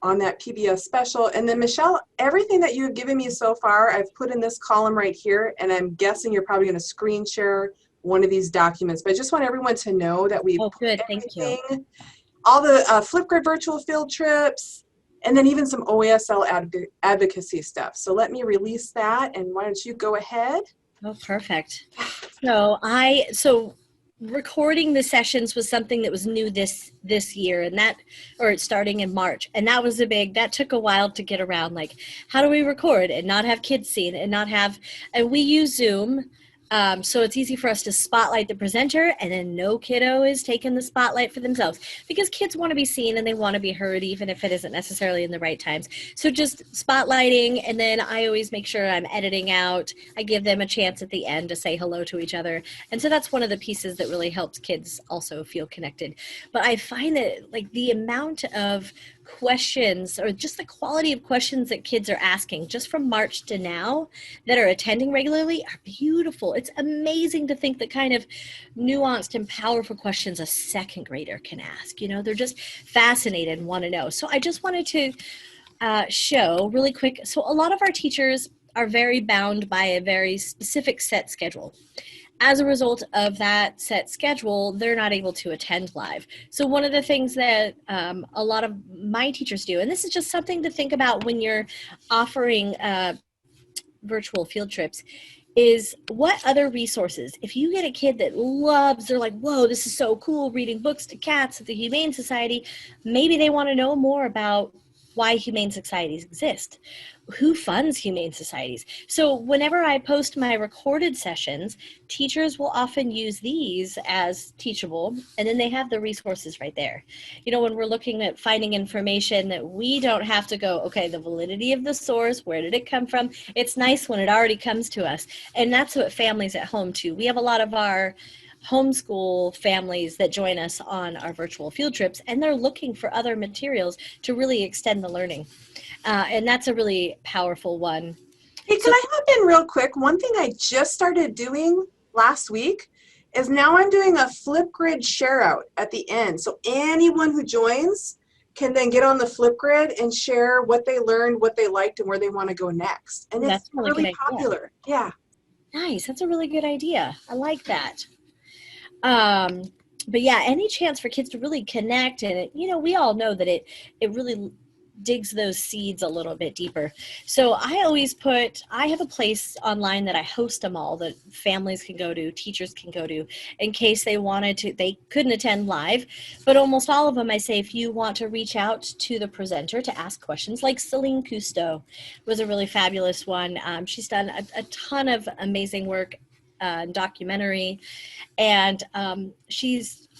on that PBS special. And then Michelle, everything that you have given me so far, I've put in this column right here, and I'm guessing you're probably going to screen share one of these documents. But I just want everyone to know that we've Oh, good, thank you. All the Flipgrid virtual field trips, and then even some OESL advocacy stuff. So let me release that, and why don't you go ahead? Oh, perfect. So recording the sessions was something that was new this year, and it's starting in March, and that took a while to get around. Like, how do we record and not have kids seen and we use Zoom. So it's easy for us to spotlight the presenter, and then no kiddo is taking the spotlight for themselves, because kids want to be seen and they want to be heard, even if it isn't necessarily in the right times. So just spotlighting, and then I always make sure I'm editing out. I give them a chance at the end to say hello to each other. And so that's one of the pieces that really helps kids also feel connected. But I find that, like, the amount of questions, or just the quality of questions that kids are asking just from March to now that are attending regularly, are beautiful. It's amazing to think the kind of nuanced and powerful questions a second grader can ask. They're just fascinated and want to know. So I just wanted to show really quick. So a lot of our teachers are very bound by a very specific set schedule. As a result of that set schedule, they're not able to attend live. So one of the things that a lot of my teachers do, and this is just something to think about when you're offering virtual field trips, is what other resources, if you get a kid that they're like, whoa, this is so cool, reading books to cats at the Humane Society, maybe they want to know more about why humane societies exist. Who funds humane societies? So whenever I post my recorded sessions, teachers will often use these as teachable, and then they have the resources right there. When we're looking at finding information, that we don't have to go, okay, the validity of the source, where did it come from? It's nice when it already comes to us. And that's what families at home too. We have a lot of our homeschool families that join us on our virtual field trips, and they're looking for other materials to really extend the learning. And that's a really powerful one. Hey, can I hop in real quick? One thing I just started doing last week is now I'm doing a Flipgrid share out at the end. So anyone who joins can then get on the Flipgrid and share what they learned, what they liked, and where they want to go next. And it's really popular. Yeah. Nice. That's a really good idea. I like that. But yeah, any chance for kids to really connect, and we all know that it really digs those seeds a little bit deeper. So I have a place online that I host them all, that families can go to, teachers can go to, in case they couldn't attend live. But almost all of them, I say, if you want to reach out to the presenter to ask questions, like Celine Cousteau was a really fabulous one. She's done a ton of amazing work, documentary, and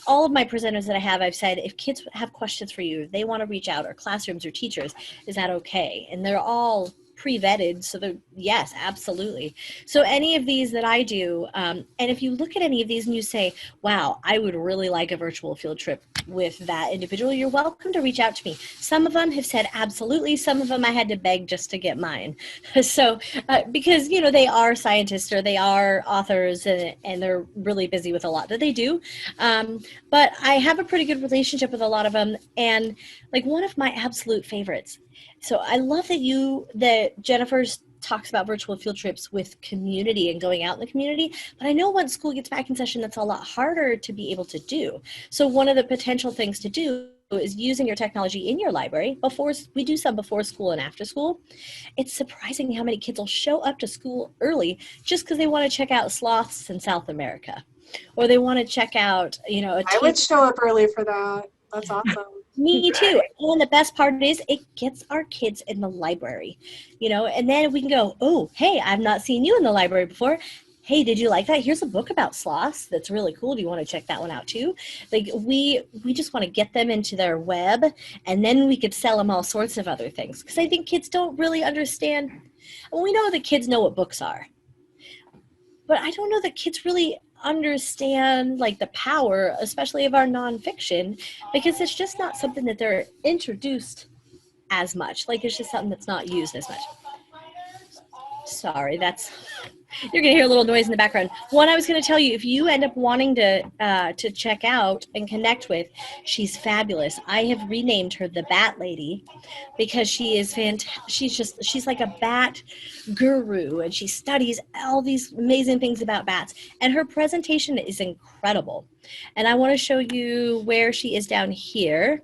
all of my presenters that I have, I've said, if kids have questions for you, they want to reach out, or classrooms or teachers, is that okay? And they're all pre-vetted, so yes, absolutely. So any of these that I do, and if you look at any of these and you say, wow, I would really like a virtual field trip with that individual, you're welcome to reach out to me. Some of them have said absolutely. Some of them I had to beg just to get mine. So because they are scientists, or they are authors, and they're really busy with a lot that they do. But I have a pretty good relationship with a lot of them. And like, one of my absolute favorites, so I love that Jennifer's talks about virtual field trips with community and going out in the community. But I know once school gets back in session, that's a lot harder to be able to do. So one of the potential things to do is using your technology in your library. We do some before school and after school. It's surprising how many kids will show up to school early just because they want to check out sloths in South America, or they want to check out, I would show up early for that. That's awesome. Me too. And the best part is it gets our kids in the library, and then we can go, oh, hey, I've not seen you in the library before. Hey, did you like that? Here's a book about sloths that's really cool. Do you want to check that one out too? Like we just want to get them into their web, and then we could sell them all sorts of other things. Because I think kids don't really understand. Well, we know that kids know what books are, but I don't know that kids really understand like the power, especially of our nonfiction, because it's just not something that they're introduced as much. Like it's just something that's not used as much. Sorry, you're gonna hear a little noise in the background. One, I was gonna tell you, if you end up wanting to check out and connect with, she's fabulous. I have renamed her the Bat Lady because she is fantastic. She's like a bat guru, and she studies all these amazing things about bats. And her presentation is incredible. And I want to show you where she is down here.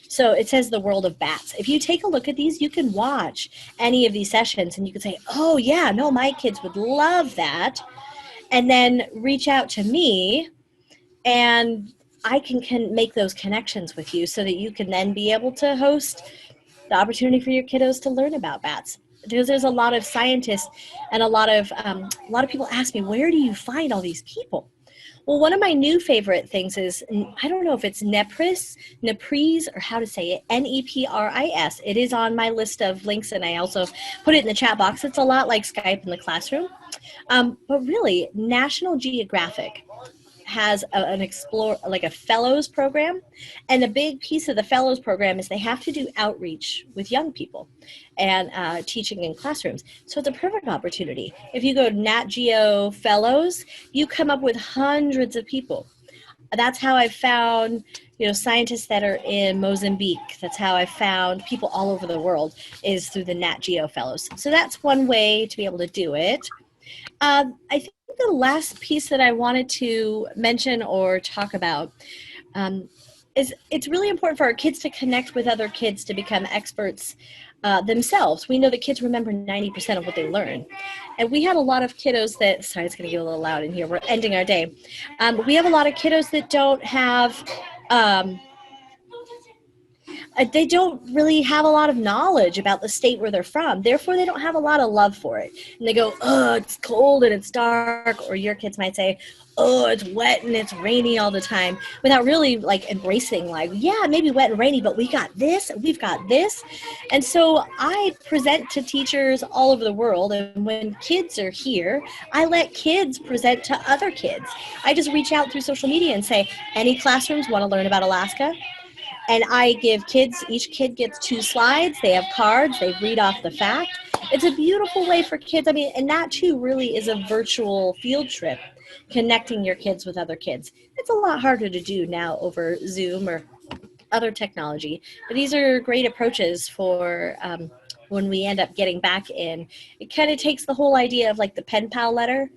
So it says the world of bats. If you take a look at these, you can watch any of these sessions and you can say, oh yeah, no, my kids would love that. And then reach out to me and I can make those connections with you so that you can then be able to host the opportunity for your kiddos to learn about bats. There's a lot of scientists and a lot of people ask me, where do you find all these people? Well, one of my new favorite things is, I don't know if it's Nepris, or how to say it, Nepris. It is on my list of links, and I also put it in the chat box. It's a lot like Skype in the classroom. But really, National Geographic has a fellows program, and a big piece of the fellows program is they have to do outreach with young people and teaching in classrooms. So it's a perfect opportunity. If you go to Nat Geo Fellows, you come up with hundreds of people. That's how I found scientists that are in Mozambique. That's how I found people all over the world, is through the Nat Geo Fellows. So that's one way to be able to do it. I think the last piece that I wanted to mention or talk about is it's really important for our kids to connect with other kids to become experts themselves. We know that kids remember 90% of what they learn. And we had a lot of kiddos that, sorry, it's going to get a little loud in here. We're ending our day. We have a lot of kiddos that don't have they don't really have a lot of knowledge about the state where they're from. Therefore, they don't have a lot of love for it. And they go, oh, it's cold and it's dark. Or your kids might say, oh, it's wet and it's rainy all the time, without really embracing yeah, maybe wet and rainy, but we got this, we've got this. And so I present to teachers all over the world. And when kids are here, I let kids present to other kids. I just reach out through social media and say, any classrooms want to learn about Alaska? And I give kids, each kid gets 2 slides. They have cards. They read off the fact. It's a beautiful way for kids. And that too really is a virtual field trip, connecting your kids with other kids. It's a lot harder to do now over Zoom or other technology. But these are great approaches for when we end up getting back in. It kind of takes the whole idea of the pen pal letter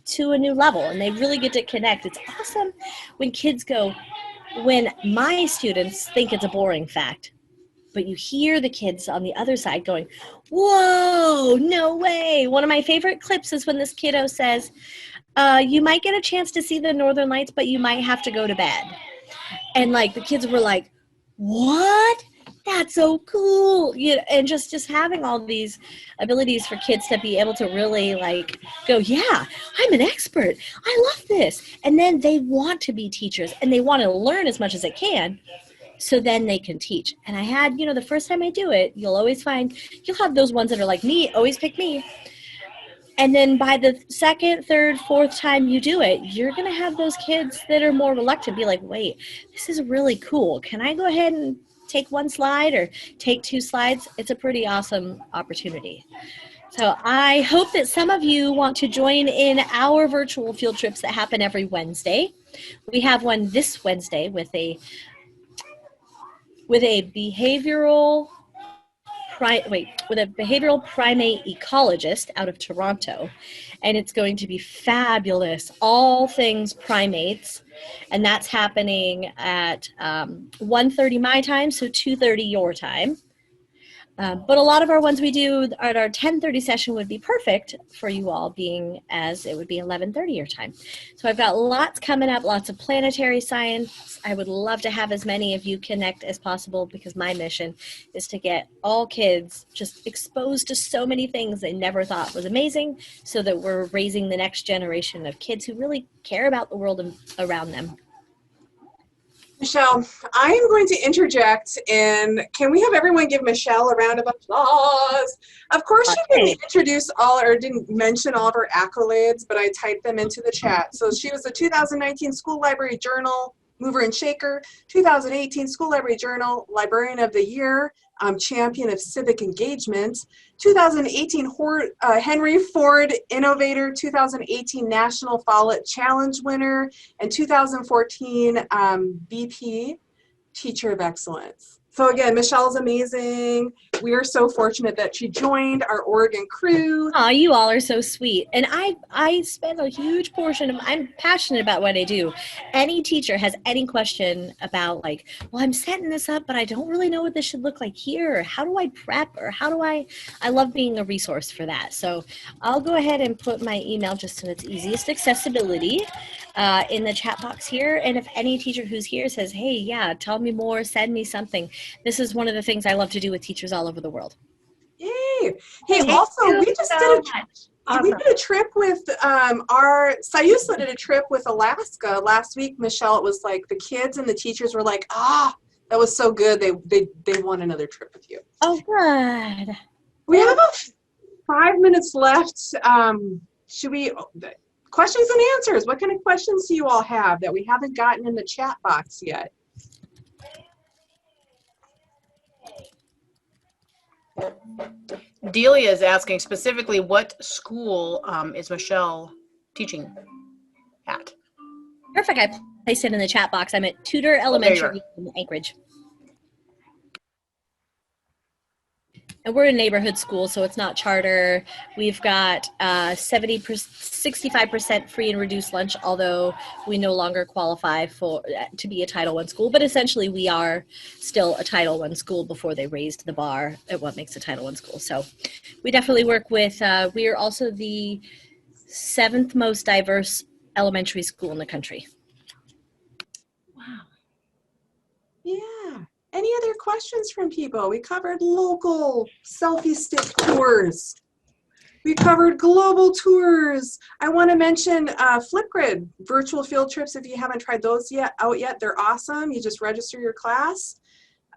to a new level, and they really get to connect. It's awesome when kids go, when my students think it's a boring fact, but you hear the kids on the other side going, whoa, no way. One of my favorite clips is when this kiddo says, you might get a chance to see the Northern Lights, but you might have to go to bed. And the kids were like, what? That's so cool. And just having all these abilities for kids to be able to really go, yeah, I'm an expert. I love this. And then they want to be teachers and they want to learn as much as they can. So then they can teach. And I had, the first time I do it, you'll always find, you'll have those ones that are like me, always pick me. And then by the 2nd, 3rd, 4th time you do it, you're going to have those kids that are more reluctant be like, wait, this is really cool. Can I go ahead and take 1 slide or take 2 slides? It's a pretty awesome opportunity. So I hope that some of you want to join in our virtual field trips that happen every Wednesday. We have one this Wednesday with a behavioral behavioral primate ecologist out of Toronto, and it's going to be fabulous. All things primates, and that's happening at 1:30 my time, so 2:30 your time. But a lot of our ones we do at our 10:30 session would be perfect for you all, being as it would be 11:30 your time. So I've got lots coming up, lots of planetary science. I would love to have as many of you connect as possible, because my mission is to get all kids just exposed to so many things they never thought was amazing, so that we're raising the next generation of kids who really care about the world around them. Michelle, I am going to interject, and can we have everyone give Michelle a round of applause? Of course, she didn't introduce didn't mention all of her accolades, but I typed them into the chat. So she was the 2019 School Library Journal Mover and Shaker, 2018 School Library Journal Librarian of the Year, Champion of Civic Engagement, 2018 Henry Ford Innovator, 2018 National Follett Challenge winner, and 2014 BP Teacher of Excellence. So again, Michelle's amazing. We are so fortunate that she joined our Oregon crew. Oh, you all are so sweet. And I spend a huge portion of, I'm passionate about what I do. Any teacher has any question about, like, well, I'm setting this up, but I don't really know what this should look like here. Or how do I prep? Or how do I love being a resource for that. So I'll go ahead and put my email just in its easiest accessibility in the chat box here. And if any teacher who's here says, hey, yeah, tell me more, send me something. This is one of the things I love to do with teachers all over the world. Yay! Hey, also, we just did a trip with our Sayusla did a trip with Alaska last week. Michelle, it was like the kids and the teachers were like, that was so good. They want another trip with you. Oh, good. We have about 5 minutes left. Should we? Questions and answers. What kind of questions do you all have that we haven't gotten in the chat box yet? Delia is asking specifically, what school is Michelle teaching at? Perfect. I placed it in the chat box. I'm at Tudor Elementary in Anchorage. And we're a neighborhood school, so it's not charter. We've got 65% free and reduced lunch, although we no longer qualify to be a Title I school. But essentially, we are still a Title I school before they raised the bar at what makes a Title I school. So we definitely work with, we are also the 7th most diverse elementary school in the country. Wow. Yeah. Any other questions from people? We covered local selfie stick tours. We covered global tours. I want to mention Flipgrid virtual field trips. If you haven't tried those out yet, they're awesome. You just register your class.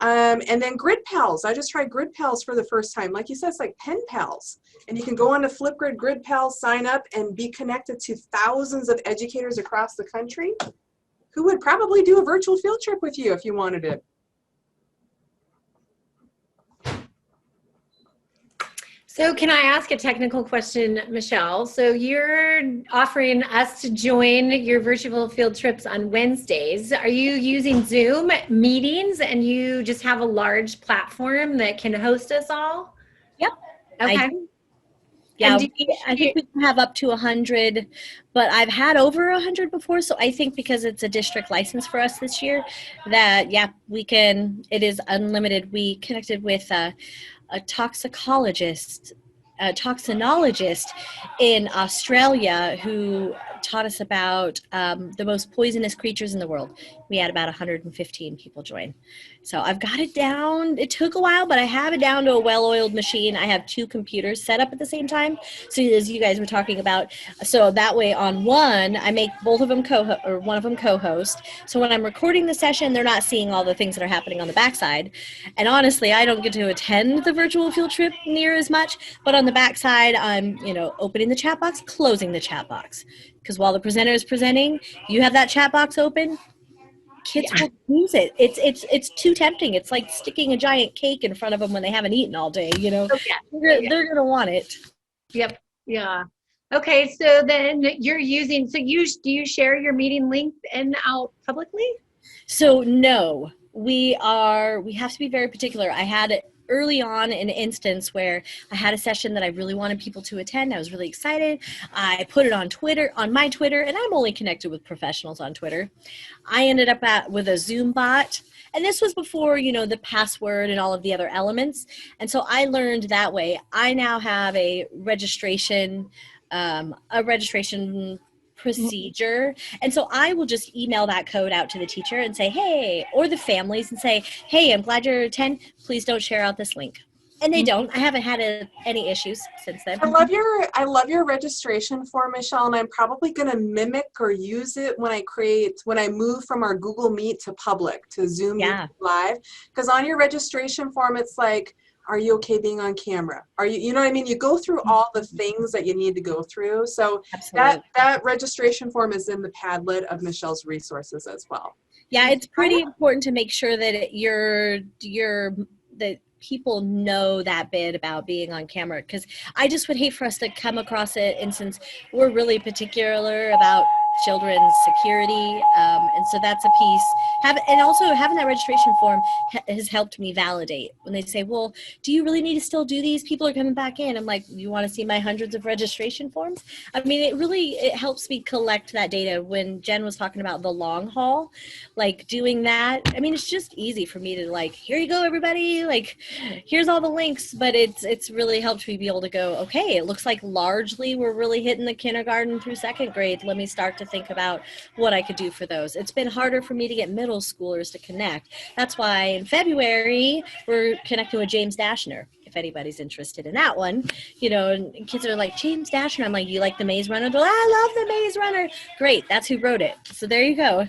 And then Grid Pals. I just tried Grid Pals for the first time. Like you said, it's like Pen Pals. And you can go on to Flipgrid Grid Pals, sign up, and be connected to thousands of educators across the country who would probably do a virtual field trip with you if you wanted it. So can I ask a technical question, Michelle? So you're offering us to join your virtual field trips on Wednesdays. Are you using Zoom meetings and you just have a large platform that can host us all? Yep. Okay. Yeah, I think we can have up to 100, but I've had over 100 before. So I think because it's a district license for us this year, that, yeah, we can, it is unlimited. We connected with a toxicologist, a toxinologist in Australia who taught us about the most poisonous creatures in the world. We had about 115 people join. So I've got it down. It took a while, but I have it down to a well-oiled machine. I have 2 computers set up at the same time. So as you guys were talking about, so that way on one, I make both of them one of them co-host. So when I'm recording the session, they're not seeing all the things that are happening on the backside. And honestly, I don't get to attend the virtual field trip near as much, but on the backside, I'm, opening the chat box, closing the chat box. Because while the presenter is presenting, you have that chat box open, kids will use it. It's too tempting. It's like sticking a giant cake in front of them when they haven't eaten all day, They're going to want it. Yep. Yeah. Okay. So then you're using, do you share your meeting link out publicly? So no, we have to be very particular. I had early on an instance where I had a session that I really wanted people to attend. I was really excited. I put it on Twitter, on my Twitter, and I'm only connected with professionals on Twitter. I ended up with a Zoom bot. And this was before, you know, the password and all of the other elements. And so I learned that way. I now have a registration procedure. And so I will just email that code out to the teacher and say, hey, or the families and say, hey, I'm glad you're 10. Please don't share out this link. And they don't. I haven't had any issues since then. I love your registration form, Michelle, and I'm probably going to mimic or use it when I move from our Google Meet to public, to Zoom Meet Live. Because on your registration form, it's like, are you okay being on camera? Are you know what I mean? You go through all the things that you need to go through. So that registration form is in the Padlet of Michelle's resources as well. Yeah, it's pretty important to make sure that that people know that bit about being on camera, because I just would hate for us to come across it, and since we're really particular about children's security, and so that's a piece. And also having that registration form has helped me validate when they say, well, do you really need to still do these? People are coming back in. I'm like, you want to see my hundreds of registration forms? I mean, it helps me collect that data. When Jen was talking about the long haul, like doing that, I mean, it's just easy for me to like, here you go, everybody, like, here's all the links. But it's really helped me be able to go, okay, it looks like largely we're really hitting the kindergarten through second grade. Let me start to think about what I could do for those. It's been harder for me to get middle schoolers to connect. That's why in February we're connecting with James Dashner, if anybody's interested in that one. You know, and kids are like, James Dashner. I'm like, you like the Maze Runner? They're like, I love the Maze Runner. Great, that's who wrote it. So there you go.